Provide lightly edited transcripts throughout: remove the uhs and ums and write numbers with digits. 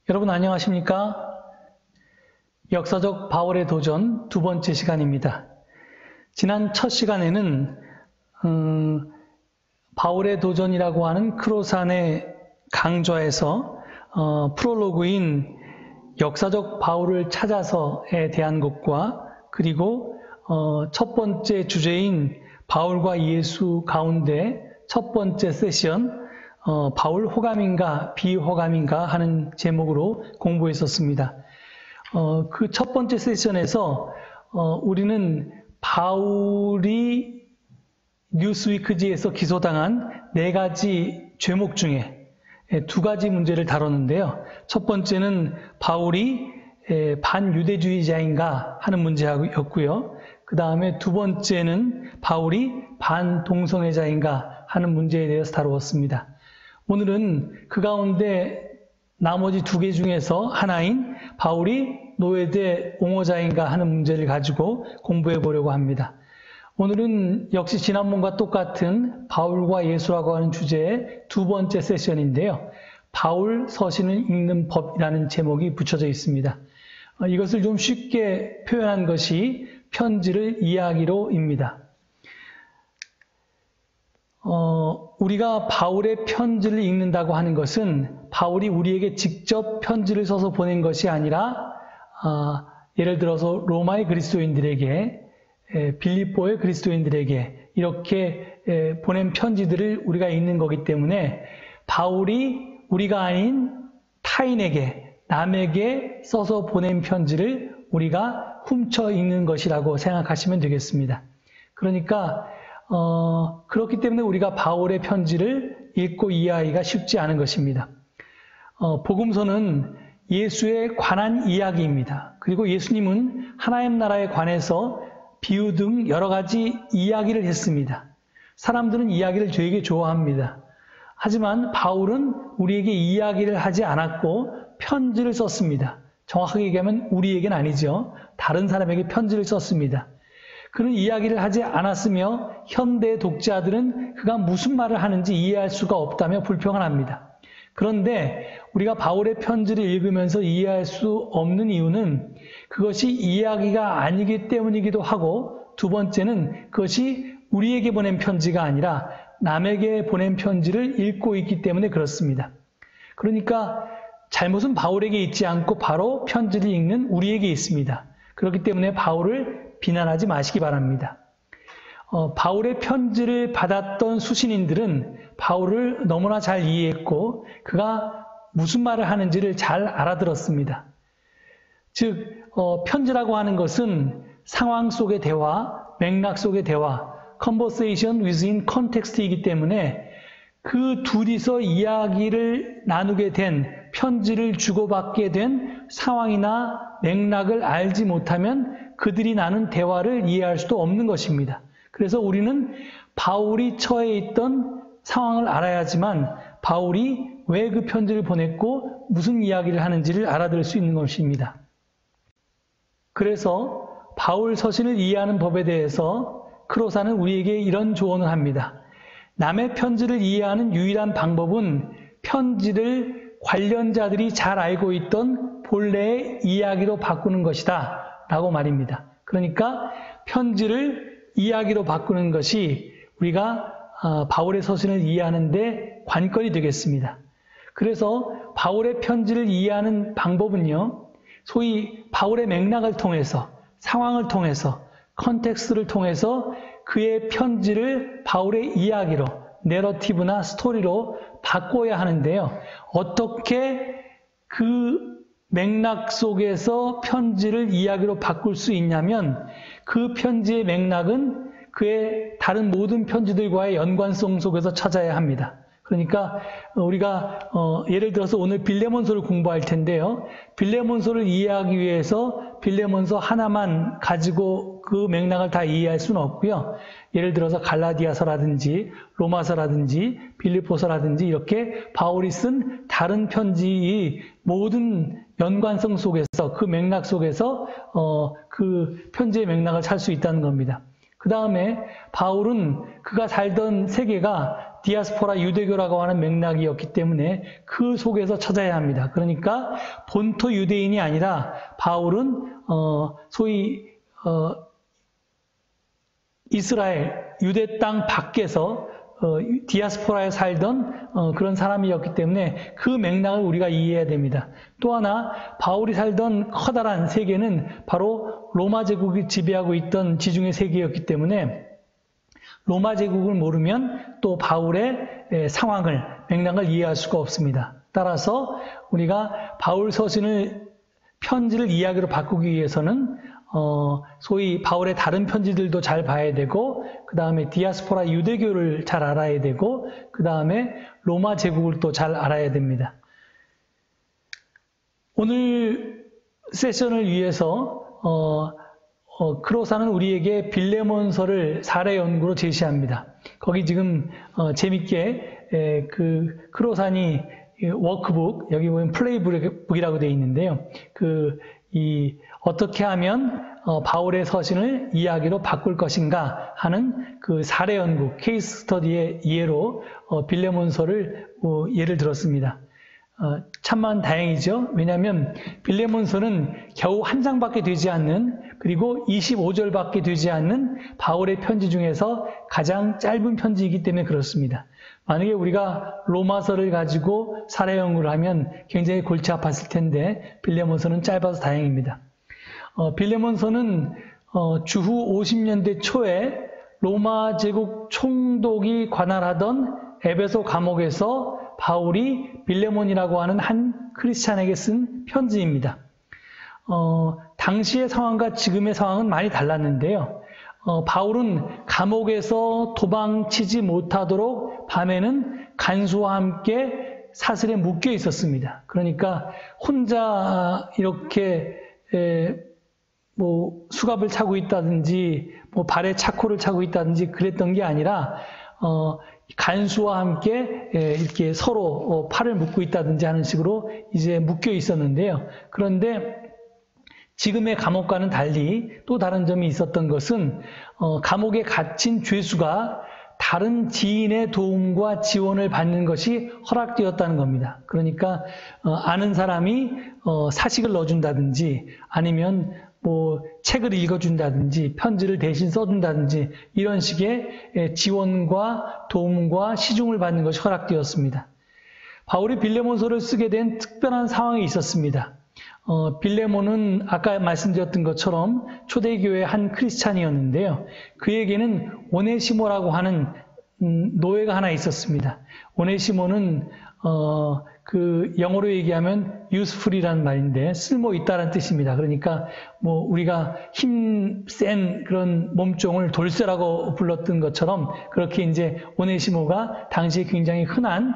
여러분 안녕하십니까? 역사적 바울의 도전 두 번째 시간입니다. 지난 첫 시간에는 바울의 도전이라고 하는 크로산의 강좌에서 프롤로그인 역사적 바울을 찾아서에 대한 것과 그리고 첫 번째 주제인 바울과 예수 가운데 첫 번째 세션 바울 호감인가 비호감인가 하는 제목으로 공부했었습니다. 그 첫 번째 세션에서 우리는 바울이 뉴스위크지에서 기소당한 4가지 죄목 중에 2가지 문제를 다뤘는데요. 첫 번째는 바울이 반유대주의자인가 하는 문제였고요. 그 다음에 두 번째는 바울이 반동성애자인가 하는 문제에 대해서 다루었습니다. 오늘은 그 가운데 나머지 2개 중에서 하나인 바울이 노예대 옹호자인가 하는 문제를 가지고 공부해 보려고 합니다. 오늘은 역시 지난번과 똑같은 바울과 예수라고 하는 주제의 두 번째 세션인데요. 바울 서신을 읽는 법이라는 제목이 붙여져 있습니다. 이것을 좀 쉽게 표현한 것이 편지를 이해하기로입니다. 우리가 바울의 편지를 읽는다고 하는 것은 바울이 우리에게 직접 편지를 써서 보낸 것이 아니라 예를 들어서 로마의 그리스도인들에게 빌립보의 그리스도인들에게 이렇게 보낸 편지들을 우리가 읽는 거기 때문에 바울이 우리가 아닌 타인에게 남에게 써서 보낸 편지를 우리가 훔쳐 읽는 것이라고 생각하시면 되겠습니다. 그러니까 그렇기 때문에 우리가 바울의 편지를 읽고 이해하기가 쉽지 않은 것입니다. 복음서는 예수에 관한 이야기입니다. 그리고 예수님은 하나님 나라에 관해서 비유 등 여러 가지 이야기를 했습니다. 사람들은 이야기를 되게 좋아합니다. 하지만 바울은 우리에게 이야기를 하지 않았고 편지를 썼습니다. 정확하게 얘기하면 우리에게는 아니죠. 다른 사람에게 편지를 썼습니다. 그는 이야기를 하지 않았으며 현대 독자들은 그가 무슨 말을 하는지 이해할 수가 없다며 불평을 합니다. 그런데 우리가 바울의 편지를 읽으면서 이해할 수 없는 이유는 그것이 이야기가 아니기 때문이기도 하고 두 번째는 그것이 우리에게 보낸 편지가 아니라 남에게 보낸 편지를 읽고 있기 때문에 그렇습니다. 그러니까 잘못은 바울에게 있지 않고 바로 편지를 읽는 우리에게 있습니다. 그렇기 때문에 바울을 비난하지 마시기 바랍니다. 바울의 편지를 받았던 수신인들은 바울을 너무나 잘 이해했고 그가 무슨 말을 하는지를 잘 알아들었습니다. 즉 편지라고 하는 것은 상황 속의 대화, 맥락 속의 대화, conversation within context이기 때문에 그 둘이서 이야기를 나누게 된 편지를 주고받게 된 상황이나 맥락을 알지 못하면 그들이 나눈 대화를 이해할 수도 없는 것입니다. 그래서 우리는 바울이 처해 있던 상황을 알아야지만 바울이 왜 그 편지를 보냈고 무슨 이야기를 하는지를 알아들을 수 있는 것입니다. 그래서 바울 서신을 이해하는 법에 대해서 크로사는 우리에게 이런 조언을 합니다. 남의 편지를 이해하는 유일한 방법은 편지를 관련자들이 잘 알고 있던 본래의 이야기로 바꾸는 것이다 라고 말입니다. 그러니까 편지를 이야기로 바꾸는 것이 우리가 바울의 서신을 이해하는 데 관건이 되겠습니다. 그래서 바울의 편지를 이해하는 방법은요, 소위 바울의 맥락을 통해서, 상황을 통해서, 컨텍스트를 통해서 그의 편지를 바울의 이야기로, 내러티브나 스토리로 바꿔야 하는데요. 어떻게 그 맥락 속에서 편지를 이야기로 바꿀 수 있냐면 그 편지의 맥락은 그의 다른 모든 편지들과의 연관성 속에서 찾아야 합니다. 그러니까 우리가 예를 들어서 오늘 빌레몬서를 공부할 텐데요. 빌레몬서를 이해하기 위해서 빌레몬서 하나만 가지고 그 맥락을 다 이해할 수는 없고요. 예를 들어서 갈라디아서라든지 로마서라든지 빌립보서라든지 이렇게 바울이 쓴 다른 편지의 모든 연관성 속에서 그 맥락 속에서 그 편지의 맥락을 찾을 수 있다는 겁니다. 그 다음에 바울은 그가 살던 세계가 디아스포라 유대교라고 하는 맥락이었기 때문에 그 속에서 찾아야 합니다. 그러니까 본토 유대인이 아니라 바울은 소위 이스라엘 유대 땅 밖에서 디아스포라에 살던 그런 사람이었기 때문에 그 맥락을 우리가 이해해야 됩니다. 또 하나 바울이 살던 커다란 세계는 바로 로마 제국이 지배하고 있던 지중해 세계였기 때문에 로마 제국을 모르면 또 바울의 상황을 맥락을 이해할 수가 없습니다. 따라서 우리가 바울 서신을 편지를 이야기로 바꾸기 위해서는 소위 바울의 다른 편지들도 잘 봐야 되고 그 다음에 디아스포라 유대교를 잘 알아야 되고 그 다음에 로마 제국을 또 잘 알아야 됩니다. 오늘 세션을 위해서 크로사는 우리에게 빌레몬서를 사례 연구로 제시합니다. 거기 지금 재밌게 그 크로산이 워크북 여기 보면 플레이북이라고 되어 있는데요. 어떻게 하면 바울의 서신을 이야기로 바꿀 것인가 하는 그 사례 연구, 케이스 스터디의 예로 빌레몬서를 예를 들었습니다. 참만 다행이죠. 왜냐하면 빌레몬서는 겨우 한 장밖에 되지 않는 그리고 25절밖에 되지 않는 바울의 편지 중에서 가장 짧은 편지이기 때문에 그렇습니다. 만약에 우리가 로마서를 가지고 사례 연구를 하면 굉장히 골치 아팠을 텐데 빌레몬서는 짧아서 다행입니다. 빌레몬서는 주후 50년대 초에 로마 제국 총독이 관할하던 에베소 감옥에서 바울이 빌레몬이라고 하는 한 크리스찬에게 쓴 편지입니다. 당시의 상황과 지금의 상황은 많이 달랐는데요. 바울은 감옥에서 도망치지 못하도록 밤에는 간수와 함께 사슬에 묶여 있었습니다. 그러니까 혼자 이렇게 수갑을 차고 있다든지 발에 차코를 차고 있다든지 그랬던 게 아니라 간수와 함께 이렇게 서로 팔을 묶고 있다든지 하는 식으로 이제 묶여 있었는데요. 그런데 지금의 감옥과는 달리 또 다른 점이 있었던 것은 감옥에 갇힌 죄수가 다른 지인의 도움과 지원을 받는 것이 허락되었다는 겁니다. 그러니까 아는 사람이 사식을 넣어준다든지 아니면 책을 읽어준다든지 편지를 대신 써준다든지 이런 식의 지원과 도움과 시중을 받는 것이 허락되었습니다. 바울이 빌레몬서를 쓰게 된 특별한 상황이 있었습니다. 빌레몬은 아까 말씀드렸던 것처럼 초대교회의 한 크리스찬이었는데요. 그에게는 오네시모라고 하는 노예가 하나 있었습니다. 오네시모는 그 영어로 얘기하면 useful이라는 말인데 쓸모 있다라는 뜻입니다. 그러니까 우리가 힘센 그런 몸종을 돌쇠라고 불렀던 것처럼 그렇게 이제 오네시모가 당시에 굉장히 흔한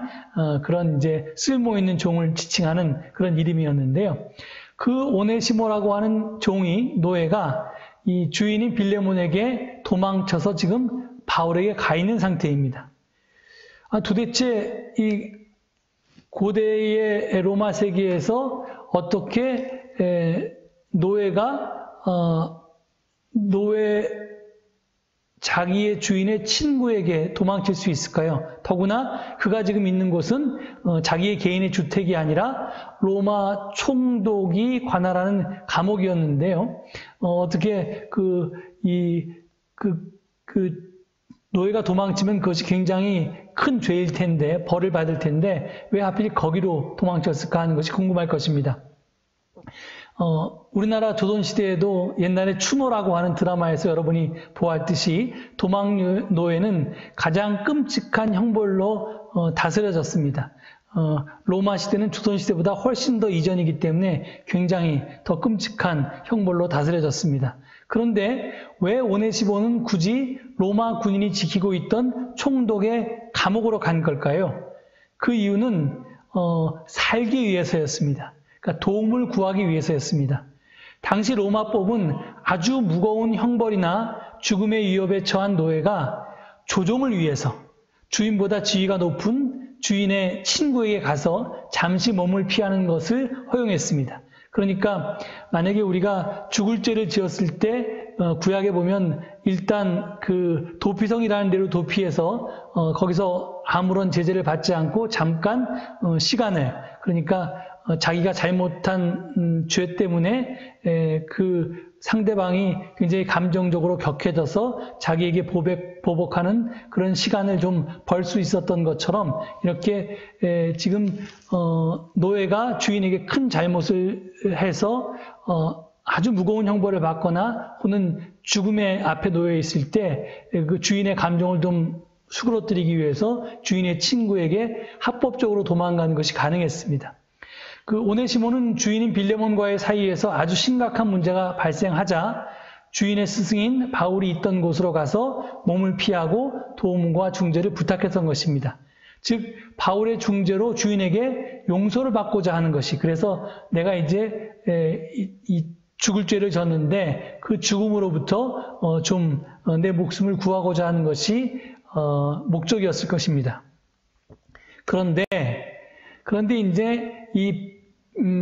그런 이제 쓸모 있는 종을 지칭하는 그런 이름이었는데요. 그 오네시모라고 하는 종이 노예가 이 주인인 빌레몬에게 도망쳐서 지금 바울에게 가 있는 상태입니다. 도대체 이 고대의 로마 세계에서 어떻게 노예가 자기의 주인의 친구에게 도망칠 수 있을까요? 더구나 그가 지금 있는 곳은 자기의 개인의 주택이 아니라 로마 총독이 관할하는 감옥이었는데요. 어떻게 노예가 도망치면 그것이 굉장히 큰 죄일 텐데 벌을 받을 텐데 왜 하필 거기로 도망쳤을까 하는 것이 궁금할 것입니다. 우리나라 조선시대에도 옛날에 추모라고 하는 드라마에서 여러분이 보았듯이 도망 노예는 가장 끔찍한 형벌로 다스려졌습니다. 로마 시대는 조선 시대보다 훨씬 더 이전이기 때문에 굉장히 더 끔찍한 형벌로 다스려졌습니다. 그런데 왜 오네시모는 굳이 로마 군인이 지키고 있던 총독의 감옥으로 간 걸까요? 그 이유는 살기 위해서였습니다. 그러니까 도움을 구하기 위해서였습니다. 당시 로마법은 아주 무거운 형벌이나 죽음의 위협에 처한 노예가 조종을 위해서 주인보다 지위가 높은 주인의 친구에게 가서 잠시 몸을 피하는 것을 허용했습니다. 그러니까 만약에 우리가 죽을 죄를 지었을 때 구약에 보면 일단 그 도피성이라는 데로 도피해서 거기서 아무런 제재를 받지 않고 잠깐 시간을, 그러니까 자기가 잘못한 죄 때문에 그 상대방이 굉장히 감정적으로 격해져서 자기에게 보복하는 그런 시간을 좀 벌 수 있었던 것처럼, 이렇게 지금 노예가 주인에게 큰 잘못을 해서 아주 무거운 형벌을 받거나 혹은 죽음의 앞에 놓여 있을 때 그 주인의 감정을 좀 수그러뜨리기 위해서 주인의 친구에게 합법적으로 도망가는 것이 가능했습니다. 그 오네시모는 주인인 빌레몬과의 사이에서 아주 심각한 문제가 발생하자 주인의 스승인 바울이 있던 곳으로 가서 몸을 피하고 도움과 중재를 부탁했던 것입니다. 즉 바울의 중재로 주인에게 용서를 받고자 하는 것이, 그래서 내가 이제 죽을 죄를 졌는데 그 죽음으로부터 좀 내 목숨을 구하고자 하는 것이 목적이었을 것입니다. 그런데 이제 이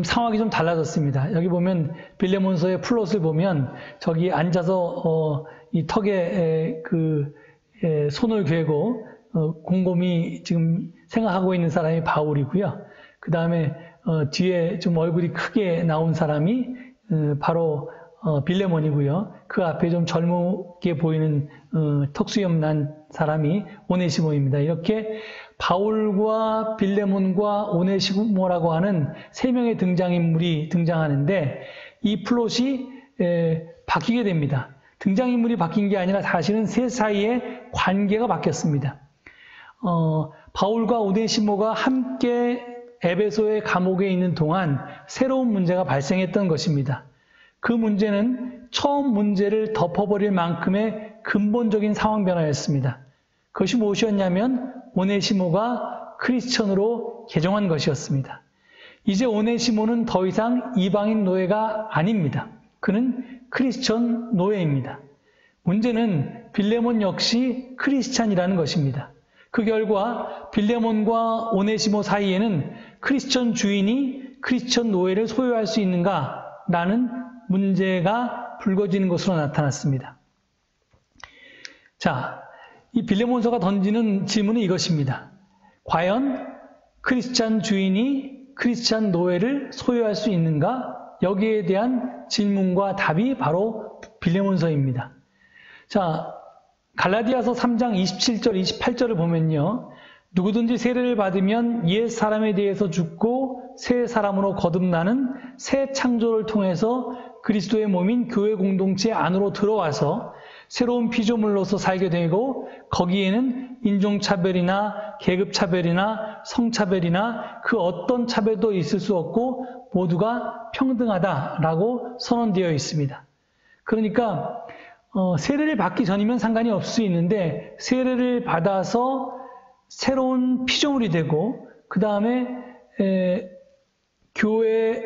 상황이 좀 달라졌습니다. 여기 보면 빌레몬서의 플롯을 보면 저기 앉아서 이 턱에 손을 괴고 곰곰이 지금 생각하고 있는 사람이 바울이고요. 그 다음에 뒤에 좀 얼굴이 크게 나온 사람이 바로 빌레몬이고요. 그 앞에 좀 젊게 보이는 턱수염 난 사람이 오네시모입니다. 이렇게 바울과 빌레몬과 오네시모라고 하는 세 명의 등장인물이 등장하는데 이 플롯이 바뀌게 됩니다. 등장인물이 바뀐 게 아니라 사실은 셋 사이의 관계가 바뀌었습니다. 바울과 오네시모가 함께 에베소의 감옥에 있는 동안 새로운 문제가 발생했던 것입니다. 그 문제는 처음 문제를 덮어버릴 만큼의 근본적인 상황 변화였습니다. 그것이 무엇이었냐면 오네시모가 크리스천으로 개종한 것이었습니다. 이제 오네시모는 더 이상 이방인 노예가 아닙니다. 그는 크리스천 노예입니다. 문제는 빌레몬 역시 크리스찬이라는 것입니다. 그 결과 빌레몬과 오네시모 사이에는 크리스천 주인이 크리스천 노예를 소유할 수 있는가라는 문제가 불거지는 것으로 나타났습니다. 자, 이 빌레몬서가 던지는 질문은 이것입니다. 과연 크리스찬 주인이 크리스찬 노예를 소유할 수 있는가? 여기에 대한 질문과 답이 바로 빌레몬서입니다. 자, 갈라디아서 3장 27절, 28절을 보면요. 누구든지 세례를 받으면 옛 사람에 대해서 죽고 새 사람으로 거듭나는 새 창조를 통해서 그리스도의 몸인 교회 공동체 안으로 들어와서 새로운 피조물로서 살게 되고 거기에는 인종차별이나 계급차별이나 성차별이나 그 어떤 차별도 있을 수 없고 모두가 평등하다라고 선언되어 있습니다. 그러니까 세례를 받기 전이면 상관이 없을 수 있는데 세례를 받아서 새로운 피조물이 되고 그 다음에 교회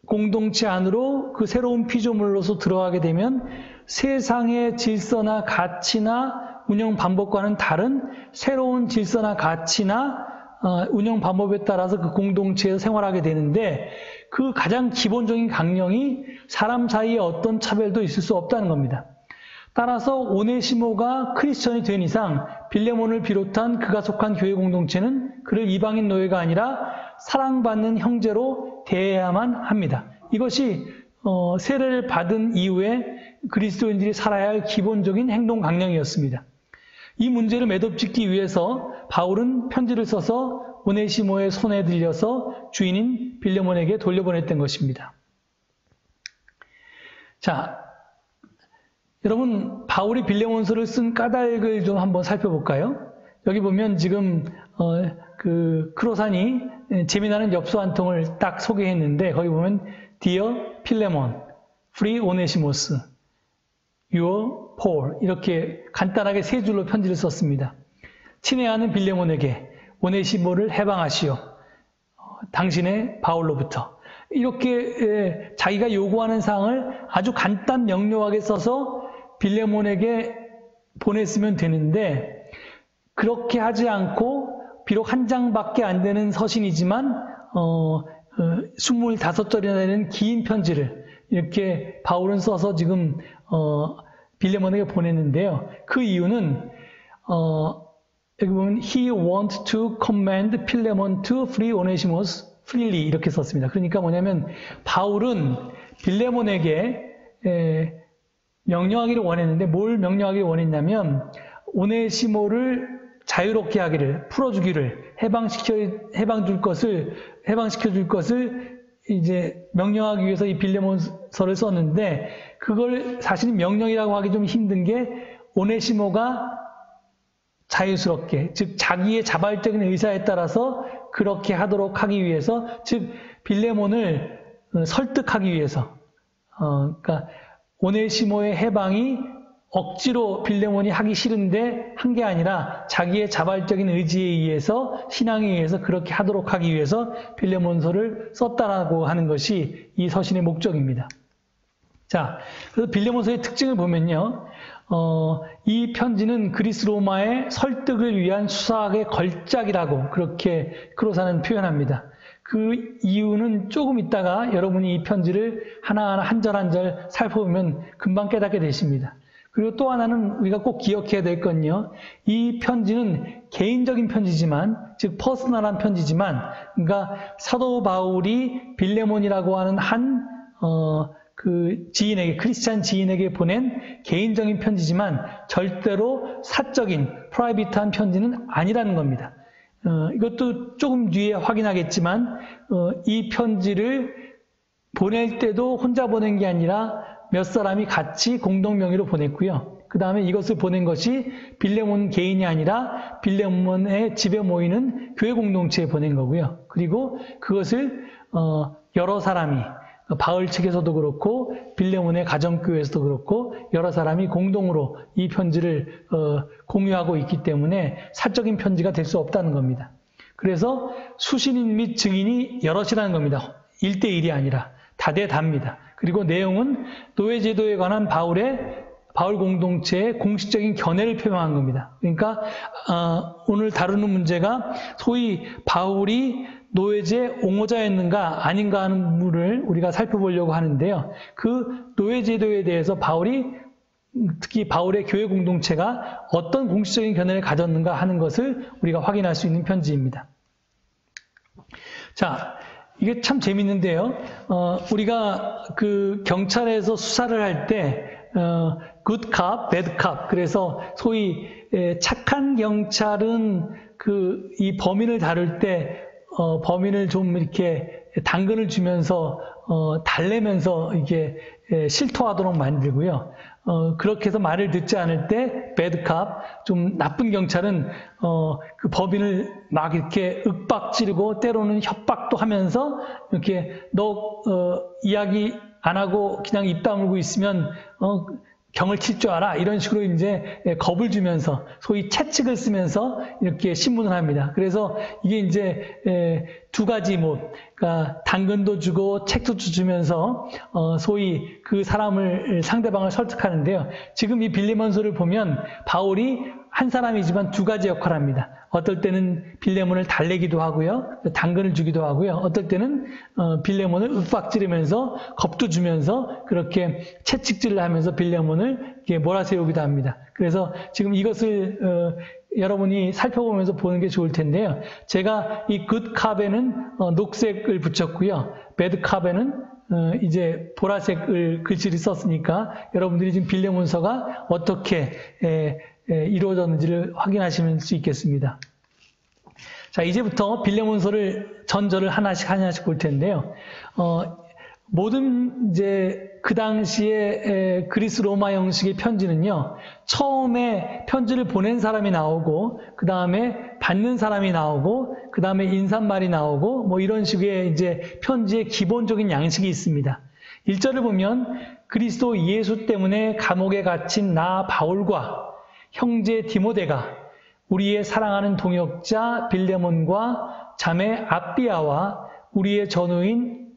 공동체 안으로 그 새로운 피조물로서 들어가게 되면 세상의 질서나 가치나 운영 방법과는 다른 새로운 질서나 가치나 운영 방법에 따라서 그 공동체에서 생활하게 되는데 그 가장 기본적인 강령이 사람 사이에 어떤 차별도 있을 수 없다는 겁니다. 따라서 오네시모가 크리스천이 된 이상 빌레몬을 비롯한 그가 속한 교회 공동체는 그를 이방인 노예가 아니라 사랑받는 형제로 대해야만 합니다. 이것이 세례를 받은 이후에 그리스도인들이 살아야 할 기본적인 행동 강령이었습니다. 이 문제를 매듭짓기 위해서 바울은 편지를 써서 오네시모의 손에 들려서 주인인 빌레몬에게 돌려보냈던 것입니다. 자, 여러분 바울이 빌레몬서를 쓴 까닭을 좀 한번 살펴볼까요? 여기 보면 지금 그 크로산이 재미나는 엽서 한 통을 딱 소개했는데 거기 보면 Dear Philemon, Free Onesimus, Your Paul 이렇게 간단하게 세 줄로 편지를 썼습니다. 친애하는 빌레몬에게 오네시모를 해방하시오. 당신의 바울로부터. 이렇게 자기가 요구하는 사항을 아주 간단 명료하게 써서 빌레몬에게 보냈으면 되는데 그렇게 하지 않고 비록 한 장밖에 안 되는 서신이지만 25절이나 되는 긴 편지를 이렇게 바울은 써서 지금 빌레몬에게 보냈는데요. 그 이유는 여기 보면 he want to command Philemon to free Onesimus freely 이렇게 썼습니다. 그러니까 뭐냐면 바울은 빌레몬에게 명령하기를 원했는데 뭘 명령하기를 원했냐면 오네시모를 자유롭게 하기를, 풀어주기를, 해방시켜 줄 것을 이제 명령하기 위해서 이 빌레몬서를 썼는데 그걸 사실은 명령이라고 하기 좀 힘든 게 오네시모가 자유스럽게, 즉 자기의 자발적인 의사에 따라서 그렇게 하도록 하기 위해서, 즉 빌레몬을 설득하기 위해서, 그러니까 오네시모의 해방이 억지로 빌레몬이 하기 싫은데 한 게 아니라 자기의 자발적인 의지에 의해서, 신앙에 의해서 그렇게 하도록 하기 위해서 빌레몬서를 썼다라고 하는 것이 이 서신의 목적입니다. 자, 그래서 빌레몬서의 특징을 보면요. 이 편지는 그리스 로마의 설득을 위한 수사학의 걸작이라고 그렇게 크로사는 표현합니다. 그 이유는 조금 있다가 여러분이 이 편지를 하나하나 한 절 한 절 살펴보면 금방 깨닫게 되십니다. 그리고 또 하나는 우리가 꼭 기억해야 될 건요. 이 편지는 개인적인 편지지만, 즉 퍼스널한 편지지만, 그러니까 사도 바울이 빌레몬이라고 하는 그 지인에게, 크리스찬 지인에게 보낸 개인적인 편지지만 절대로 사적인, 프라이빗한 편지는 아니라는 겁니다. 이것도 조금 뒤에 확인하겠지만 이 편지를 보낼 때도 혼자 보낸 게 아니라 몇 사람이 같이 공동 명의로 보냈고요. 그 다음에 이것을 보낸 것이 빌레몬 개인이 아니라 빌레몬의 집에 모이는 교회 공동체에 보낸 거고요. 그리고 그것을 여러 사람이, 바울 측에서도 그렇고 빌레몬의 가정교회에서도 그렇고 여러 사람이 공동으로 이 편지를 공유하고 있기 때문에 사적인 편지가 될 수 없다는 겁니다. 그래서 수신인 및 증인이 여럿이라는 겁니다. 1대1이 아니라 다대다입니다. 그리고 내용은 노예제도에 관한 바울 공동체의 공식적인 견해를 표명한 겁니다. 그러니까 오늘 다루는 문제가 소위 바울이 노예제 옹호자였는가 아닌가 하는 부분을 우리가 살펴보려고 하는데요. 그 노예제도에 대해서 특히 바울의 교회 공동체가 어떤 공식적인 견해를 가졌는가 하는 것을 우리가 확인할 수 있는 편지입니다. 자, 이게 참 재밌는데요. 우리가 그 경찰에서 수사를 할 때 good cop, bad cop. 그래서 소위 착한 경찰은 이 범인을 다룰 때 범인을 좀 이렇게 당근을 주면서 달래면서 이게 실토하도록 만들고요. 그렇게 해서 말을 듣지 않을 때 bad cop, 좀 나쁜 경찰은 그 범인을 막 이렇게 윽박지르고 때로는 협박도 하면서 이렇게 너 이야기 안 하고 그냥 입 다물고 있으면 경을 칠 줄 알아. 이런 식으로 이제 겁을 주면서 소위 채찍을 쓰면서 이렇게 신문을 합니다. 그래서 이게 이제 두 가지 그러니까 당근도 주고 책도 주면서 소위 그 상대방을 설득하는데요. 지금 이 빌레몬서를 보면 바울이 한 사람이지만 두 가지 역할을 합니다. 어떨 때는 빌레몬을 달래기도 하고요. 당근을 주기도 하고요. 어떨 때는 빌레몬을 윽박지르면서 겁도 주면서 그렇게 채찍질을 하면서 빌레몬을 이렇게 몰아세우기도 합니다. 그래서 지금 이것을 여러분이 살펴보면서 보는 게 좋을 텐데요. 제가 이 good cop에는 녹색을 붙였고요. bad cop에는 이제 보라색을 글씨를 썼으니까 여러분들이 지금 빌레몬서가 어떻게 이루어졌는지를 확인하실 수 있겠습니다. 자, 이제부터 빌레몬서를 전절을 하나씩 볼 텐데요. 모든 이제 그 당시에 그리스 로마 형식의 편지는요, 처음에 편지를 보낸 사람이 나오고, 그 다음에 받는 사람이 나오고, 그 다음에 인사말이 나오고, 뭐 이런 식의 이제 편지의 기본적인 양식이 있습니다. 1절을 보면 그리스도 예수 때문에 감옥에 갇힌 나 바울과 형제 디모데가 우리의 사랑하는 동역자 빌레몬과 자매 아비아와 우리의 전우인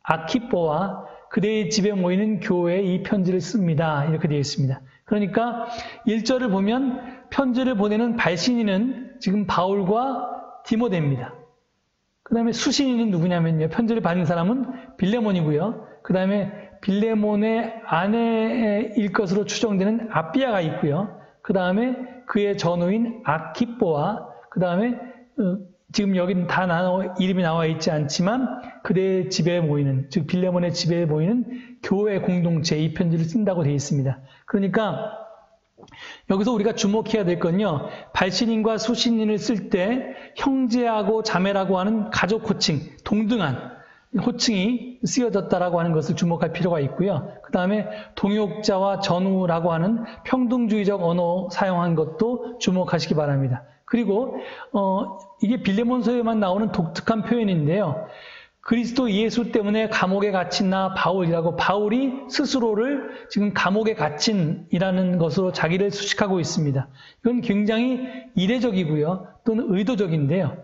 아키뽀와 그대의 집에 모이는 교회에 이 편지를 씁니다. 이렇게 되어 있습니다. 그러니까 1절을 보면 편지를 보내는 발신인은 지금 바울과 디모데입니다. 그 다음에 수신인은 누구냐면요. 편지를 받는 사람은 빌레몬이고요. 그 다음에 빌레몬의 아내일 것으로 추정되는 아비아가 있고요. 그 다음에 그의 전우인 아키뽀와 그 다음에 지금 여기는 다 이름이 나와 있지 않지만 그대의 집에 모이는, 즉 빌레몬의 집에 모이는 교회 공동체, 이 편지를 쓴다고 되어 있습니다. 그러니까 여기서 우리가 주목해야 될 건요, 발신인과 수신인을 쓸 때 형제하고 자매라고 하는 가족 호칭, 동등한 호칭이 쓰여졌다라고 하는 것을 주목할 필요가 있고요. 그 다음에 동역자와 전우라고 하는 평등주의적 언어 사용한 것도 주목하시기 바랍니다. 그리고 이게 빌레몬서에만 나오는 독특한 표현인데요. 그리스도 예수 때문에 감옥에 갇힌 나 바울이라고, 바울이 스스로를 지금 감옥에 갇힌이라는 것으로 자기를 수식하고 있습니다. 이건 굉장히 이례적이고요. 또는 의도적인데요.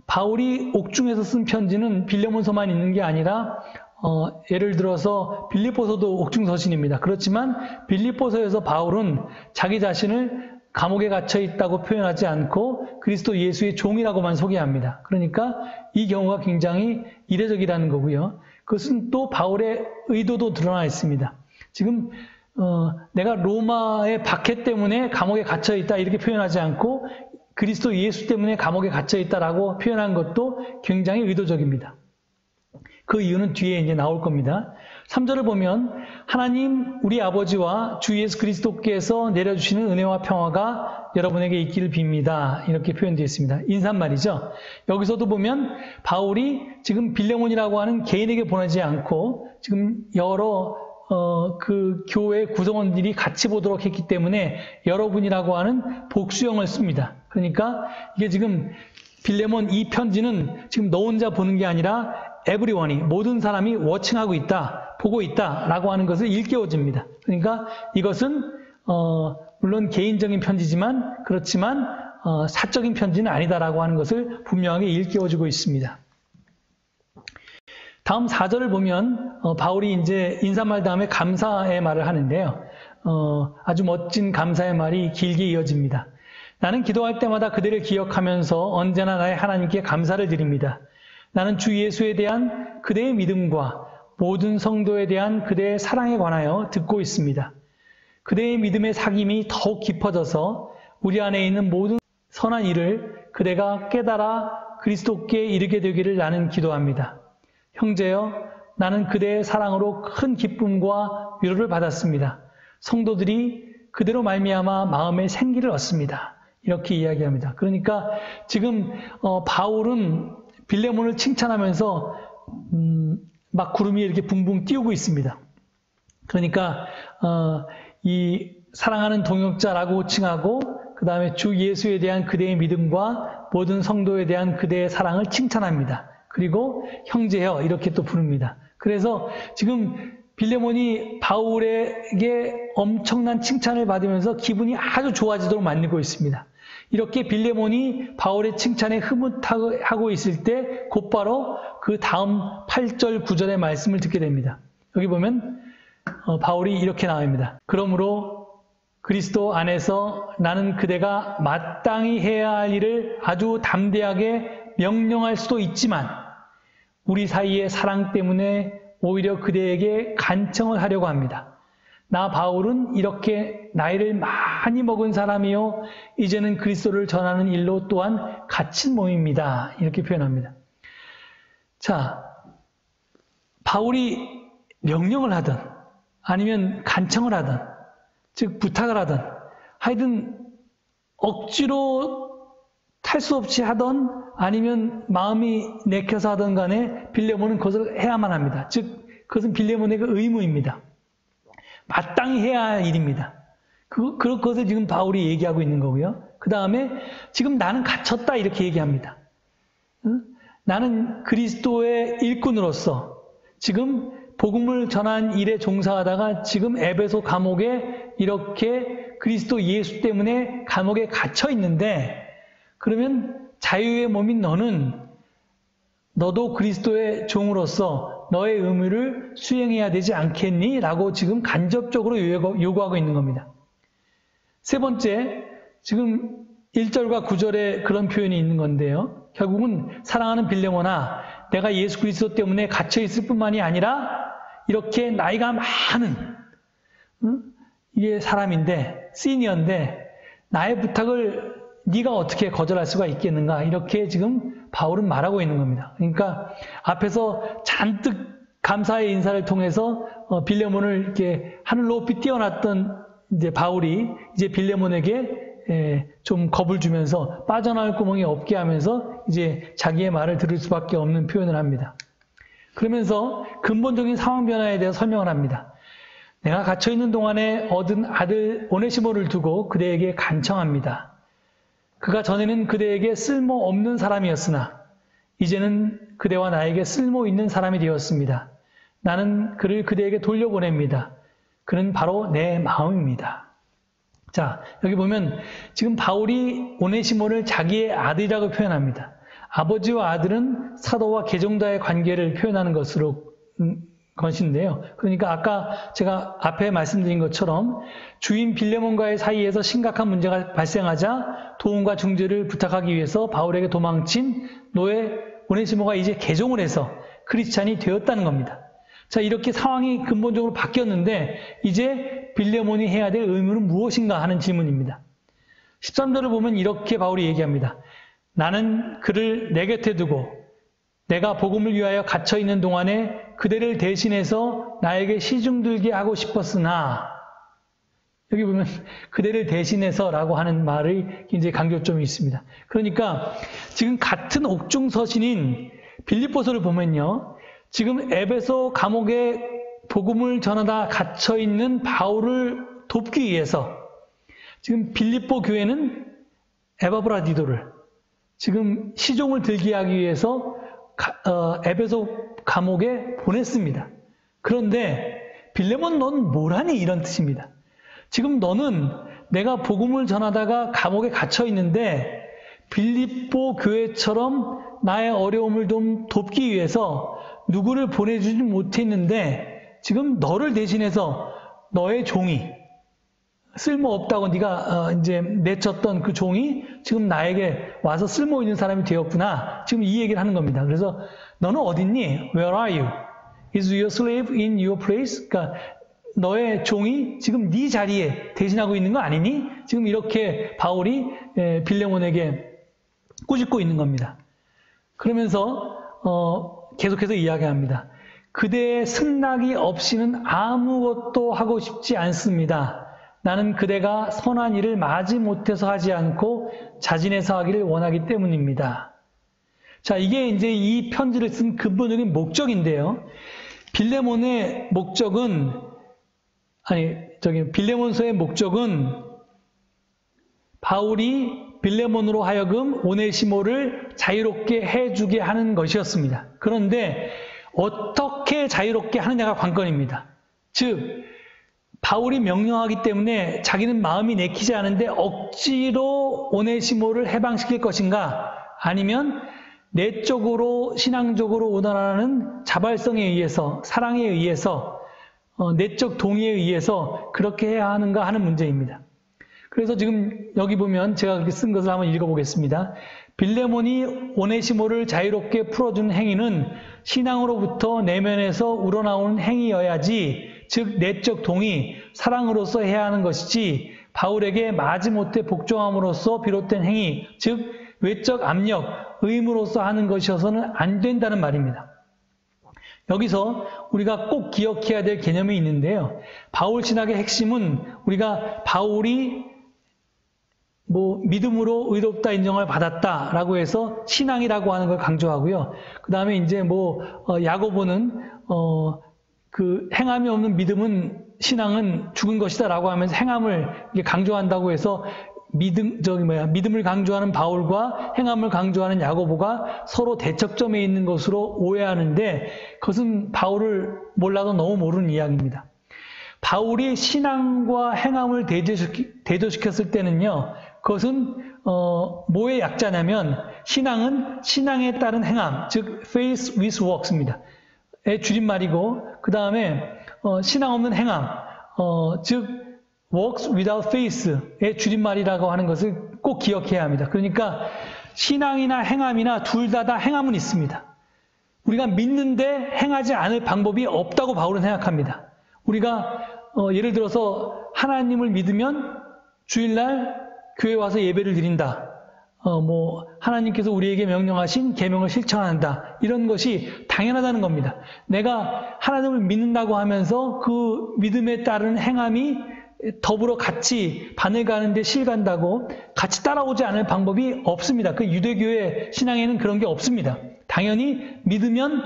바울이 옥중에서 쓴 편지는 빌레몬서만 있는 게 아니라 예를 들어서 빌립보서도 옥중 서신입니다. 그렇지만 빌립보서에서 바울은 자기 자신을 감옥에 갇혀 있다고 표현하지 않고 그리스도 예수의 종이라고만 소개합니다. 그러니까 이 경우가 굉장히 이례적이라는 거고요. 그것은 또 바울의 의도도 드러나 있습니다. 지금 내가 로마의 박해 때문에 감옥에 갇혀 있다 이렇게 표현하지 않고 그리스도 예수 때문에 감옥에 갇혀 있다라고 표현한 것도 굉장히 의도적입니다. 그 이유는 뒤에 이제 나올 겁니다. 3절을 보면 하나님 우리 아버지와 주 예수 그리스도께서 내려주시는 은혜와 평화가 여러분에게 있기를 빕니다. 이렇게 표현되어 있습니다. 인사말이죠. 여기서도 보면 바울이 지금 빌레몬이라고 하는 개인에게 보내지 않고 지금 여러 그 교회 구성원들이 같이 보도록 했기 때문에 여러분이라고 하는 복수형을 씁니다. 그러니까 이게 지금 빌레몬 이 편지는 지금 너 혼자 보는 게 아니라 everyone이, 모든 사람이 워칭하고 있다, 보고 있다라고 하는 것을 일깨워줍니다. 그러니까 이것은 물론 개인적인 편지지만 그렇지만 사적인 편지는 아니다라고 하는 것을 분명하게 일깨워주고 있습니다. 다음 4절을 보면 바울이 이제 인사말 다음에 감사의 말을 하는데요. 아주 멋진 감사의 말이 길게 이어집니다. 나는 기도할 때마다 그들을 기억하면서 언제나 나의 하나님께 감사를 드립니다. 나는 주 예수에 대한 그대의 믿음과 모든 성도에 대한 그대의 사랑에 관하여 듣고 있습니다. 그대의 믿음의 사귐이 더욱 깊어져서 우리 안에 있는 모든 선한 일을 그대가 깨달아 그리스도께 이르게 되기를 나는 기도합니다. 형제여, 나는 그대의 사랑으로 큰 기쁨과 위로를 받았습니다. 성도들이 그대로 말미암아 마음의 생기를 얻습니다. 이렇게 이야기합니다. 그러니까 지금 바울은 빌레몬을 칭찬하면서 막 구름이 이렇게 붕붕 띄우고 있습니다. 그러니까 이 사랑하는 동역자라고 칭하고 그 다음에 주 예수에 대한 그대의 믿음과 모든 성도에 대한 그대의 사랑을 칭찬합니다. 그리고 형제여 이렇게 또 부릅니다. 그래서 지금 빌레몬이 바울에게 엄청난 칭찬을 받으면서 기분이 아주 좋아지도록 만들고 있습니다. 이렇게 빌레몬이 바울의 칭찬에 흐뭇하고 있을 때 곧바로 그 다음 8절 9절의 말씀을 듣게 됩니다. 여기 보면 바울이 이렇게 나옵니다. 그러므로 그리스도 안에서 나는 그대가 마땅히 해야 할 일을 아주 담대하게 명령할 수도 있지만 우리 사이의 사랑 때문에 오히려 그대에게 간청을 하려고 합니다. 나 바울은 이렇게 나이를 많이 먹은 사람이요 이제는 그리스도를 전하는 일로 또한 갇힌 몸입니다. 이렇게 표현합니다. 자, 바울이 명령을 하든 아니면 간청을 하든 즉 부탁을 하든 하여튼 억지로 탈 수 없이 하던 아니면 마음이 내켜서 하던 간에 빌레몬은 그것을 해야만 합니다. 즉 그것은 빌레몬에게 의무입니다. 마땅히 해야 할 일입니다. 그것을 지금 바울이 얘기하고 있는 거고요. 그 다음에 지금 나는 갇혔다 이렇게 얘기합니다. 나는 그리스도의 일꾼으로서 지금 복음을 전한 일에 종사하다가 지금 에베소 감옥에 이렇게 그리스도 예수 때문에 감옥에 갇혀 있는데 그러면 자유의 몸인 너도 그리스도의 종으로서 너의 의무를 수행해야 되지 않겠니? 라고 지금 간접적으로 요구하고 있는 겁니다. 세 번째, 지금 1절과 9절에 그런 표현이 있는 건데요. 결국은 사랑하는 빌레몬아, 내가 예수 그리스도 때문에 갇혀 있을 뿐만이 아니라 이렇게 나이가 많은 이게 사람인데 시니어인데 나의 부탁을 네가 어떻게 거절할 수가 있겠는가? 이렇게 지금 바울은 말하고 있는 겁니다. 그러니까 앞에서 잔뜩 감사의 인사를 통해서 빌레몬을 이렇게 하늘 높이 띄워놨던 이제 바울이 이제 빌레몬에게 좀 겁을 주면서 빠져나올 구멍이 없게 하면서 이제 자기의 말을 들을 수밖에 없는 표현을 합니다. 그러면서 근본적인 상황 변화에 대해서 설명을 합니다. 내가 갇혀있는 동안에 얻은 아들 오네시모를 두고 그대에게 간청합니다. 그가 전에는 그대에게 쓸모없는 사람이었으나 이제는 그대와 나에게 쓸모있는 사람이 되었습니다. 나는 그를 그대에게 돌려보냅니다. 그는 바로 내 마음입니다. 자, 여기 보면 지금 바울이 오네시모를 자기의 아들이라고 표현합니다. 아버지와 아들은 사도와 개종자의 관계를 표현하는 것인데요. 그러니까 아까 제가 앞에 말씀드린 것처럼 주인 빌레몬과의 사이에서 심각한 문제가 발생하자 도움과 중재를 부탁하기 위해서 바울에게 도망친 노예 오네시모가 이제 개종을 해서 크리스찬이 되었다는 겁니다. 자, 이렇게 상황이 근본적으로 바뀌었는데 이제 빌레몬이 해야 될 의무는 무엇인가 하는 질문입니다. 13절을 보면 이렇게 바울이 얘기합니다. 나는 그를 내 곁에 두고 내가 복음을 위하여 갇혀있는 동안에 그대를 대신해서 나에게 시중 들게 하고 싶었으나, 여기 보면 그대를 대신해서라고 하는 말이 굉장히 강조점이 있습니다. 그러니까 지금 같은 옥중 서신인 빌립보서를 보면요, 지금 에베소 감옥에 복음을 전하다 갇혀있는 바울을 돕기 위해서 지금 빌립보 교회는 에바브라디도를 지금 시종을 들게 하기 위해서 에베소 감옥에 보냈습니다. 그런데 빌레몬 넌 뭐라니? 이런 뜻입니다. 지금 너는 내가 복음을 전하다가 감옥에 갇혀 있는데 빌립보 교회처럼 나의 어려움을 좀 돕기 위해서 누구를 보내주지 못했는데 지금 너를 대신해서 너의 종이 쓸모없다고 네가 이제 내쳤던 그 종이 지금 나에게 와서 쓸모있는 사람이 되었구나. 지금 이 얘기를 하는 겁니다. 그래서 너는 어딨니? Where are you? Is your slave in your place? 그러니까 너의 종이 지금 네 자리에 대신하고 있는 거 아니니? 지금 이렇게 바울이 빌레몬에게 꾸짖고 있는 겁니다. 그러면서 계속해서 이야기합니다. 그대의 승낙이 없이는 아무것도 하고 싶지 않습니다. 나는 그대가 선한 일을 마지 못해서 하지 않고 자진해서 하기를 원하기 때문입니다. 자, 이게 이제 이 편지를 쓴 근본적인 목적인데요. 빌레몬의 목적은, 빌레몬서의 목적은 바울이 빌레몬으로 하여금 오네시모를 자유롭게 해주게 하는 것이었습니다. 그런데 어떻게 자유롭게 하느냐가 관건입니다. 즉, 바울이 명령하기 때문에 자기는 마음이 내키지 않은데 억지로 오네시모를 해방시킬 것인가? 아니면 내적으로 신앙적으로 원하는 자발성에 의해서, 사랑에 의해서, 내적 동의에 의해서 그렇게 해야 하는가 하는 문제입니다. 그래서 지금 여기 보면 제가 그렇게 쓴 것을 한번 읽어보겠습니다. 빌레몬이 오네시모를 자유롭게 풀어준 행위는 신앙으로부터 내면에서 우러나오는 행위여야지, 즉 내적 동의, 사랑으로서 해야 하는 것이지 바울에게 마지못해 복종함으로써 비롯된 행위, 즉 외적 압력, 의무로서 하는 것이어서는 안 된다는 말입니다. 여기서 우리가 꼭 기억해야 될 개념이 있는데요. 바울 신학의 핵심은 우리가 바울이 믿음으로 의롭다 인정을 받았다라고 해서 신앙이라고 하는 걸 강조하고요. 그 다음에 이제 야고보는 그 행함이 없는 믿음은 신앙은 죽은 것이다라고 하면서 행함을 강조한다고 해서 믿음을 강조하는 바울과 행함을 강조하는 야고보가 서로 대척점에 있는 것으로 오해하는데 그것은 바울을 몰라도 너무 모르는 이야기입니다. 바울이 신앙과 행함을 대조시켰을 때는요, 그것은 뭐의 약자냐면 신앙은 신앙에 따른 행함, 즉 faith with works입니다. 의 줄임말이고 그 다음에 신앙 없는 행함, 즉 works without faith의 줄임말이라고 하는 것을 꼭 기억해야 합니다. 그러니까 신앙이나 행함이나 둘 다 행함은 있습니다. 우리가 믿는데 행하지 않을 방법이 없다고 바울은 생각합니다. 우리가 예를 들어서 하나님을 믿으면 주일날 교회 와서 예배를 드린다. 하나님께서 우리에게 명령하신 계명을 실천한다. 이런 것이 당연하다는 겁니다. 내가 하나님을 믿는다고 하면서 그 믿음에 따른 행함이 더불어 같이 바늘 가는데 실 간다고 같이 따라오지 않을 방법이 없습니다. 그 유대교의 신앙에는 그런 게 없습니다. 당연히 믿으면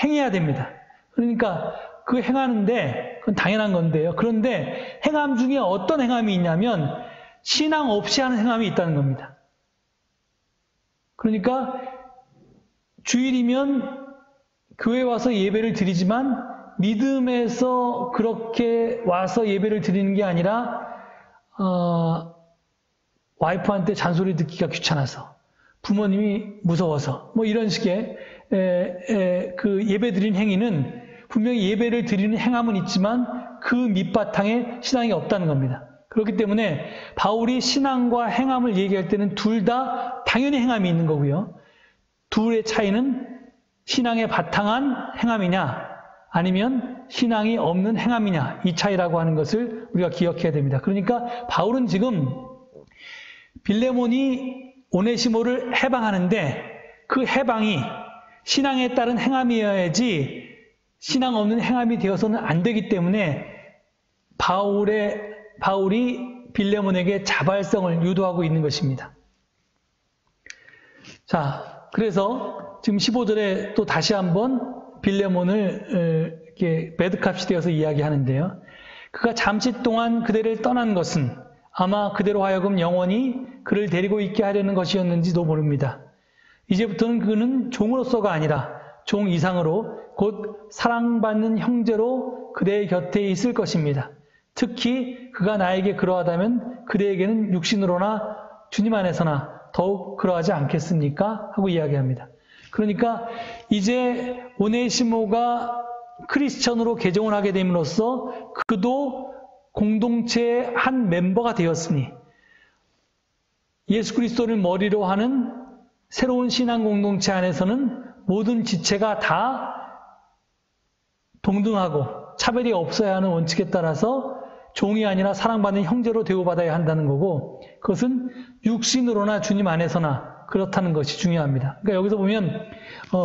행해야 됩니다. 그러니까 그 행하는데 그건 당연한 건데요. 그런데 행함 중에 어떤 행함이 있냐면 신앙 없이 하는 행함이 있다는 겁니다. 그러니까 주일이면 교회 와서 예배를 드리지만 믿음에서 그렇게 와서 예배를 드리는 게 아니라 와이프한테 잔소리 듣기가 귀찮아서 부모님이 무서워서 이런 식의 그 예배 드리는 행위는 분명히 예배를 드리는 행함은 있지만 그 밑바탕에 신앙이 없다는 겁니다. 그렇기 때문에 바울이 신앙과 행함을 얘기할 때는 둘 다 당연히 행함이 있는 거고요. 둘의 차이는 신앙에 바탕한 행함이냐 아니면 신앙이 없는 행함이냐 이 차이라고 하는 것을 우리가 기억해야 됩니다. 그러니까 바울은 지금 빌레몬이 오네시모를 해방하는데 그 해방이 신앙에 따른 행함이어야지 신앙 없는 행함이 되어서는 안 되기 때문에 바울이 빌레몬에게 자발성을 유도하고 있는 것입니다. 자, 그래서 지금 15절에 또 다시 한번 빌레몬을 이렇게 매듭값이 되어서 이야기하는데요. 그가 잠시 동안 그대를 떠난 것은 아마 그대로 하여금 영원히 그를 데리고 있게 하려는 것이었는지도 모릅니다. 이제부터는 그는 종으로서가 아니라 종 이상으로 곧 사랑받는 형제로 그대의 곁에 있을 것입니다. 특히 그가 나에게 그러하다면 그대에게는 육신으로나 주님 안에서나 더욱 그러하지 않겠습니까? 하고 이야기합니다. 그러니까 이제 오네시모가 크리스천으로 개종을 하게 됨으로써 그도 공동체의 한 멤버가 되었으니 예수 그리스도를 머리로 하는 새로운 신앙 공동체 안에서는 모든 지체가 다 동등하고 차별이 없어야 하는 원칙에 따라서 종이 아니라 사랑받는 형제로 대우받아야 한다는 거고 그것은 육신으로나 주님 안에서나 그렇다는 것이 중요합니다. 그러니까 여기서 보면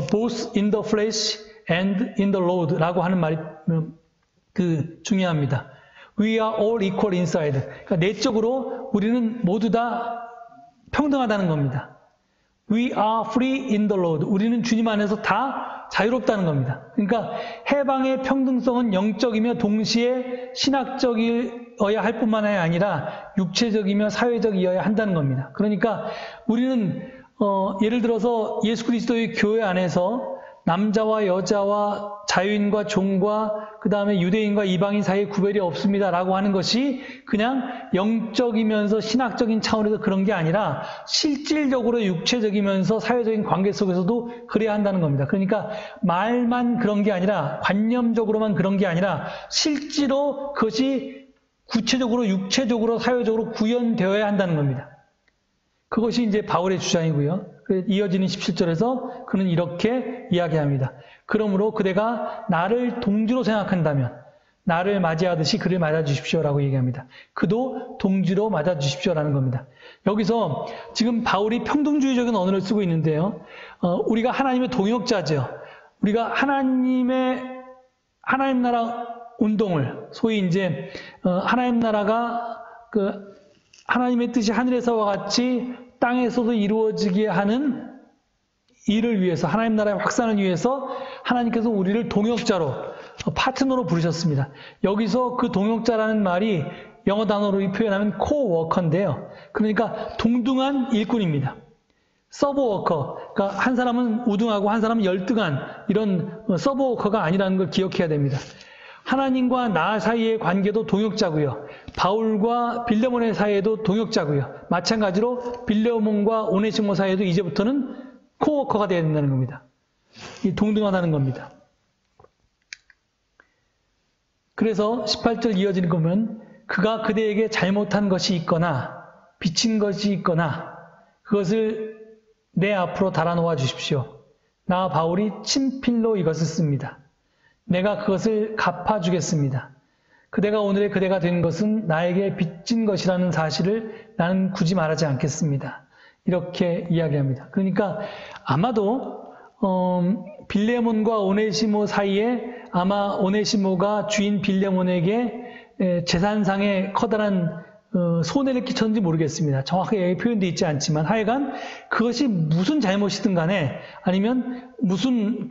both in the flesh and in the Lord 라고 하는 말이 중요합니다. We are all equal inside. 그러니까 내적으로 우리는 모두 다 평등하다는 겁니다. We are free in the Lord. 우리는 주님 안에서 다 자유롭다는 겁니다. 그러니까 해방의 평등성은 영적이며 동시에 신학적이어야 할 뿐만 아니라 육체적이며 사회적이어야 한다는 겁니다. 그러니까 우리는 예를 들어서 예수 그리스도의 교회 안에서 남자와 여자와 자유인과 종과 그 다음에 유대인과 이방인 사이에 구별이 없습니다라고 하는 것이 그냥 영적이면서 신학적인 차원에서 그런 게 아니라 실질적으로 육체적이면서 사회적인 관계 속에서도 그래야 한다는 겁니다. 그러니까 말만 그런 게 아니라 관념적으로만 그런 게 아니라 실제로 그것이 구체적으로 육체적으로 사회적으로 구현되어야 한다는 겁니다. 그것이 이제 바울의 주장이고요. 이어지는 17절에서 그는 이렇게 이야기합니다. 그러므로 그대가 나를 동지로 생각한다면 나를 맞이하듯이 그를 맞아주십시오라고 얘기합니다. 그도 동지로 맞아주십시오라는 겁니다. 여기서 지금 바울이 평등주의적인 언어를 쓰고 있는데요. 우리가 하나님의 동역자죠. 우리가 하나님 나라 운동을 소위 이제 하나님 나라가 하나님의 뜻이 하늘에서와 같이 땅에서도 이루어지게 하는 일을 위해서 하나님 나라의 확산을 위해서 하나님께서 우리를 동역자로 파트너로 부르셨습니다. 여기서 그 동역자라는 말이 영어 단어로 표현하면 코워커인데요. 그러니까 동등한 일꾼입니다. 서브워커, 그러니까 한 사람은 우등하고 한 사람은 열등한 이런 서브워커가 아니라는 걸 기억해야 됩니다. 하나님과 나 사이의 관계도 동역자고요. 바울과 빌레몬의 사이에도 동역자고요. 마찬가지로 빌레몬과 오네시모 사이에도 이제부터는 코워커가 되어야 된다는 겁니다. 이 동등하다는 겁니다. 그래서 18절 이어지는 거 보면 그가 그대에게 잘못한 것이 있거나 비친 것이 있거나 그것을 내 앞으로 달아놓아 주십시오. 나 바울이 친필로 이것을 씁니다. 내가 그것을 갚아주겠습니다. 그대가 오늘의 그대가 된 것은 나에게 빚진 것이라는 사실을 나는 굳이 말하지 않겠습니다. 이렇게 이야기합니다. 그러니까 아마도 빌레몬과 오네시모 사이에 아마 오네시모가 주인 빌레몬에게 재산상의 커다란 손해를 끼쳤는지 모르겠습니다. 정확하게 표현되어 있지 않지만 하여간 그것이 무슨 잘못이든 간에 아니면 무슨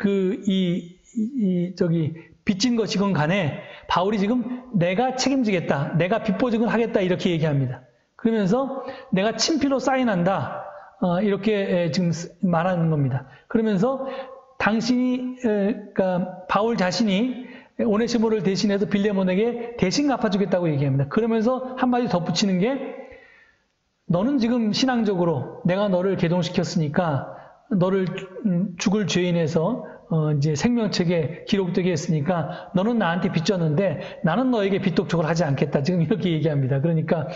빚진 것이건 간에 바울이 지금 내가 책임지겠다, 내가 빚보증을 하겠다 이렇게 얘기합니다. 그러면서 내가 친필로 사인한다 이렇게 지금 말하는 겁니다. 그러면서 그러니까 바울 자신이 오네시모를 대신해서 빌레몬에게 대신 갚아주겠다고 얘기합니다. 그러면서 한마디 덧붙이는 게 너는 지금 신앙적으로 내가 너를 개동시켰으니까 너를 죽을 죄인에서 이제 생명책에 기록되게 했으니까 너는 나한테 빚졌는데 나는 너에게 빚독촉을 하지 않겠다. 지금 이렇게 얘기합니다. 그러니까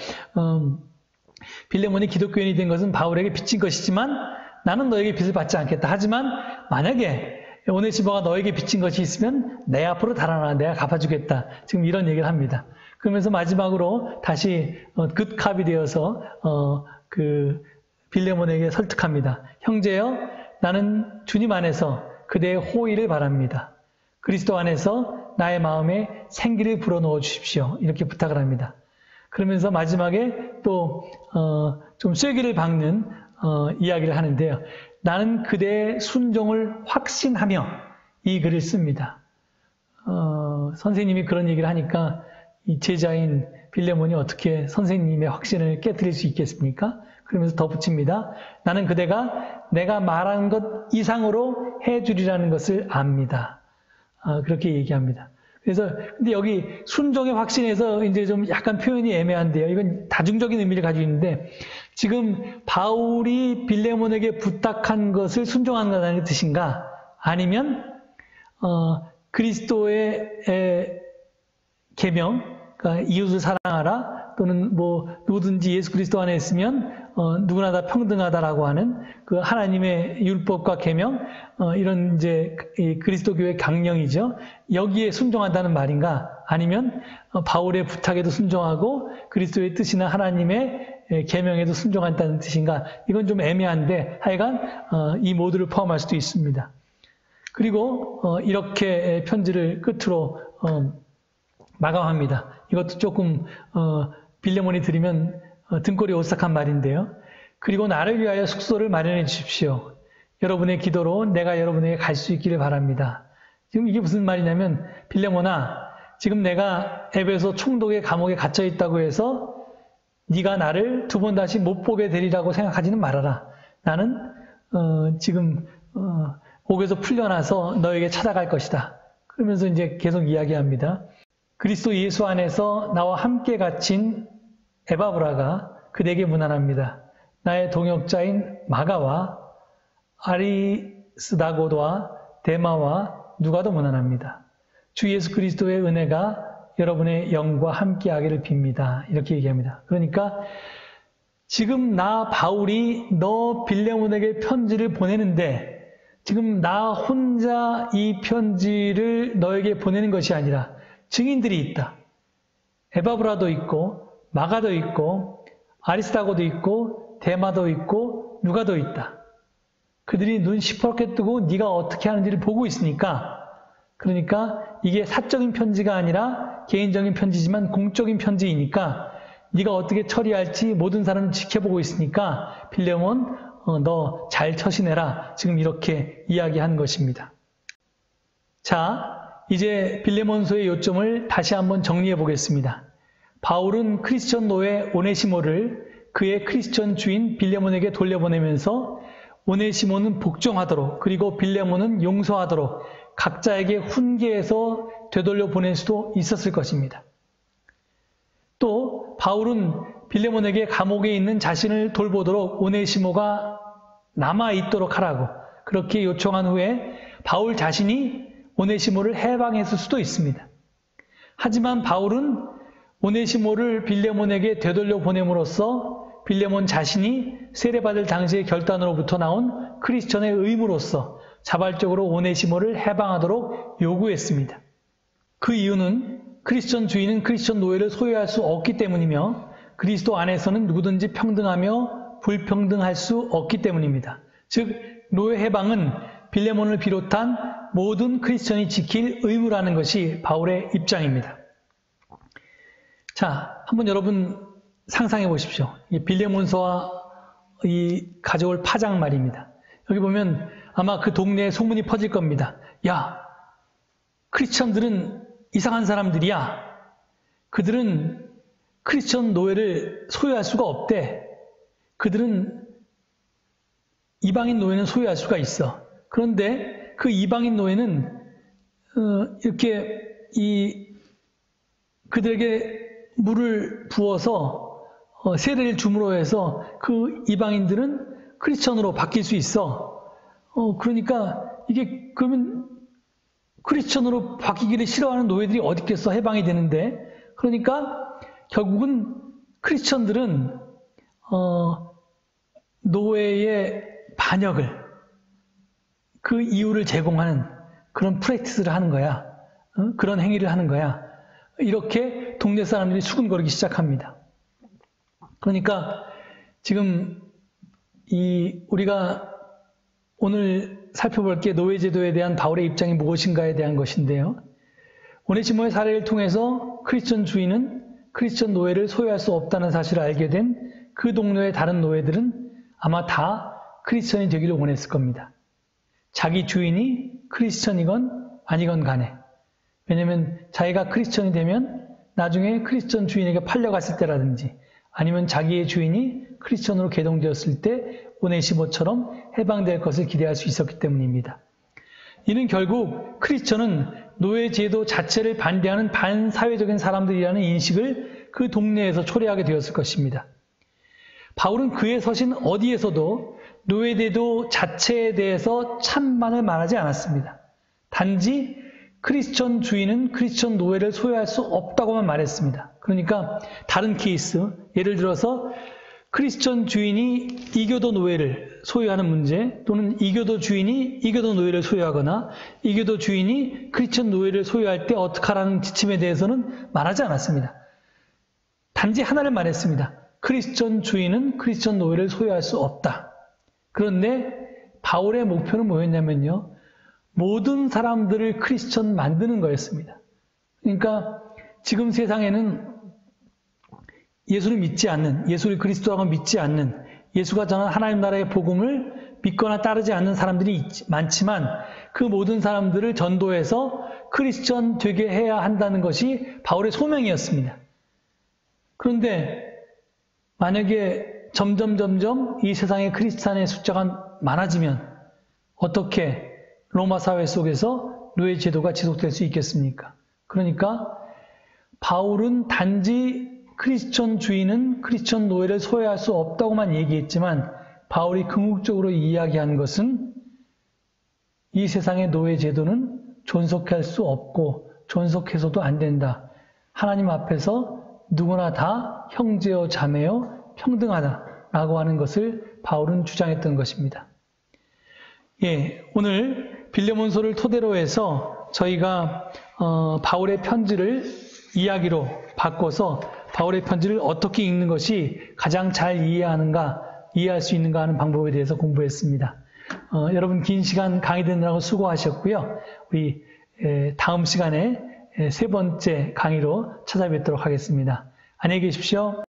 빌레몬이 기독교인이 된 것은 바울에게 빚진 것이지만 나는 너에게 빚을 받지 않겠다. 하지만 만약에 오네시모가 너에게 빚진 것이 있으면 내 앞으로 달아나 내가 갚아주겠다. 지금 이런 얘기를 합니다. 그러면서 마지막으로 다시 굿캅이 되어서 빌레몬에게 설득합니다. 형제여, 나는 주님 안에서 그대의 호의를 바랍니다. 그리스도 안에서 나의 마음에 생기를 불어넣어 주십시오. 이렇게 부탁을 합니다. 그러면서 마지막에 또 좀 쐐기를 박는 이야기를 하는데요. 나는 그대의 순종을 확신하며 이 글을 씁니다. 선생님이 그런 얘기를 하니까 이 제자인 빌레몬이 어떻게 선생님의 확신을 깨트릴 수 있겠습니까? 그러면서 덧붙입니다. 나는 그대가 내가 말한 것 이상으로 해주리라는 것을 압니다. 그렇게 얘기합니다. 그래서 근데 여기 순종의 확신에서 이제 좀 약간 표현이 애매한데요. 이건 다중적인 의미를 가지고 있는데 지금 바울이 빌레몬에게 부탁한 것을 순종한 것이라는 뜻인가? 아니면 그리스도의 계명, 그러니까 이웃을 사랑하라 또는 뭐 누구든지 예수 그리스도 안에 있으면 누구나 다 평등하다라고 하는 그 하나님의 율법과 계명 이런 이제 그리스도교의 강령이죠. 여기에 순종한다는 말인가? 아니면 바울의 부탁에도 순종하고 그리스도의 뜻이나 하나님의 계명에도 순종한다는 뜻인가? 이건 좀 애매한데 하여간 이 모두를 포함할 수도 있습니다. 그리고 이렇게 편지를 끝으로 마감합니다. 이것도 조금 빌레몬이 들으면 등골이 오싹한 말인데요. 그리고 나를 위하여 숙소를 마련해 주십시오. 여러분의 기도로 내가 여러분에게 갈 수 있기를 바랍니다. 지금 이게 무슨 말이냐면 빌레몬아, 지금 내가 에베소 총독의 감옥에 갇혀 있다고 해서 네가 나를 두 번 다시 못 보게 되리라고 생각하지는 말아라. 나는 지금 옥에서 풀려나서 너에게 찾아갈 것이다. 그러면서 이제 계속 이야기합니다. 그리스도 예수 안에서 나와 함께 갇힌 에바브라가 그대에게 문안합니다. 나의 동역자인 마가와 아리스다고도와 데마와 누가도 문안합니다. 주 예수 그리스도의 은혜가 여러분의 영과 함께하기를 빕니다. 이렇게 얘기합니다. 그러니까 지금 나 바울이 너 빌레몬에게 편지를 보내는데 지금 나 혼자 이 편지를 너에게 보내는 것이 아니라 증인들이 있다. 에바브라도 있고 마가도 있고 아리스다고도 있고 데마도 있고 누가도 있다. 그들이 눈 시퍼렇게 뜨고 네가 어떻게 하는지를 보고 있으니까 그러니까 이게 사적인 편지가 아니라 개인적인 편지지만 공적인 편지이니까 네가 어떻게 처리할지 모든 사람은 지켜보고 있으니까 빌레몬 너 잘 처신해라. 지금 이렇게 이야기한 것입니다. 자, 이제 빌레몬서의 요점을 다시 한번 정리해 보겠습니다. 바울은 크리스천 노예 오네시모를 그의 크리스천 주인 빌레몬에게 돌려보내면서 오네시모는 복종하도록 그리고 빌레몬은 용서하도록 각자에게 훈계해서 되돌려 보낼 수도 있었을 것입니다. 또 바울은 빌레몬에게 감옥에 있는 자신을 돌보도록 오네시모가 남아있도록 하라고 그렇게 요청한 후에 바울 자신이 오네시모를 해방했을 수도 있습니다. 하지만 바울은 오네시모를 빌레몬에게 되돌려 보냄으로써 빌레몬 자신이 세례받을 당시의 결단으로부터 나온 크리스천의 의무로서 자발적으로 오네시모를 해방하도록 요구했습니다. 그 이유는 크리스천주의는 크리스천 노예를 소유할 수 없기 때문이며 그리스도 안에서는 누구든지 평등하며 불평등할 수 없기 때문입니다. 즉 노예 해방은 빌레몬을 비롯한 모든 크리스천이 지킬 의무라는 것이 바울의 입장입니다. 자, 한번 여러분 상상해 보십시오. 이 빌레몬서와 이 가져올 파장 말입니다. 여기 보면 아마 그 동네에 소문이 퍼질 겁니다. 야, 크리스천들은 이상한 사람들이야. 그들은 크리스천 노예를 소유할 수가 없대. 그들은 이방인 노예는 소유할 수가 있어. 그런데 그 이방인 노예는 이렇게 그들에게 물을 부어서 세례를 줌으로 해서 그 이방인들은 크리스천으로 바뀔 수 있어. 그러니까 이게 그러면 크리스천으로 바뀌기를 싫어하는 노예들이 어디 있겠어? 해방이 되는데. 그러니까 결국은 크리스천들은 노예의 반역을 그 이유를 제공하는 그런 프랙티스를 하는 거야. 그런 행위를 하는 거야. 이렇게 동네 사람들이 수군거리기 시작합니다. 그러니까 지금 우리가 오늘 살펴볼 게 노예제도에 대한 바울의 입장이 무엇인가에 대한 것인데요. 오네시모의 사례를 통해서 크리스천주의는 크리스천 노예를 소유할 수 없다는 사실을 알게 된 그 동네의 다른 노예들은 아마 다 크리스천이 되기를 원했을 겁니다. 자기 주인이 크리스천이건 아니건 간에. 왜냐하면 자기가 크리스천이 되면 나중에 크리스천 주인에게 팔려갔을 때라든지 아니면 자기의 주인이 크리스천으로 개동되었을 때 오네시모처럼 해방될 것을 기대할 수 있었기 때문입니다. 이는 결국 크리스천은 노예제도 자체를 반대하는 반사회적인 사람들이라는 인식을 그 동네에서 초래하게 되었을 것입니다. 바울은 그의 서신 어디에서도 노예제도 자체에 대해서 찬반을 말하지 않았습니다. 단지 크리스천 주인은 크리스천 노예를 소유할 수 없다고만 말했습니다. 그러니까 다른 케이스, 예를 들어서 크리스천 주인이 이교도 노예를 소유하는 문제, 또는 이교도 주인이 이교도 노예를 소유하거나 이교도 주인이 크리스천 노예를 소유할 때 어떻게 하라는 지침에 대해서는 말하지 않았습니다. 단지 하나를 말했습니다. 크리스천 주인은 크리스천 노예를 소유할 수 없다. 그런데 바울의 목표는 뭐였냐면요. 모든 사람들을 크리스천 만드는 거였습니다. 그러니까 지금 세상에는 예수를 믿지 않는, 예수를 그리스도라고 믿지 않는, 예수가 전한 하나님 나라의 복음을 믿거나 따르지 않는 사람들이 많지만 그 모든 사람들을 전도해서 크리스천 되게 해야 한다는 것이 바울의 소명이었습니다. 그런데 만약에 점점 이 세상의 크리스찬의 숫자가 많아지면 어떻게 로마 사회 속에서 노예 제도가 지속될 수 있겠습니까? 그러니까 바울은 단지 크리스천 주인은 크리스천 노예를 소유할 수 없다고만 얘기했지만 바울이 궁극적으로 이야기한 것은 이 세상의 노예 제도는 존속할 수 없고 존속해서도 안 된다. 하나님 앞에서 누구나 다 형제요 자매요 평등하다라고 하는 것을 바울은 주장했던 것입니다. 예, 오늘 빌레몬서를 토대로 해서 저희가 바울의 편지를 이야기로 바꿔서 바울의 편지를 어떻게 읽는 것이 가장 잘 이해할 수 있는가 하는 방법에 대해서 공부했습니다. 여러분 긴 시간 강의 듣느라고 수고하셨고요. 우리 다음 시간에 세 번째 강의로 찾아뵙도록 하겠습니다. 안녕히 계십시오.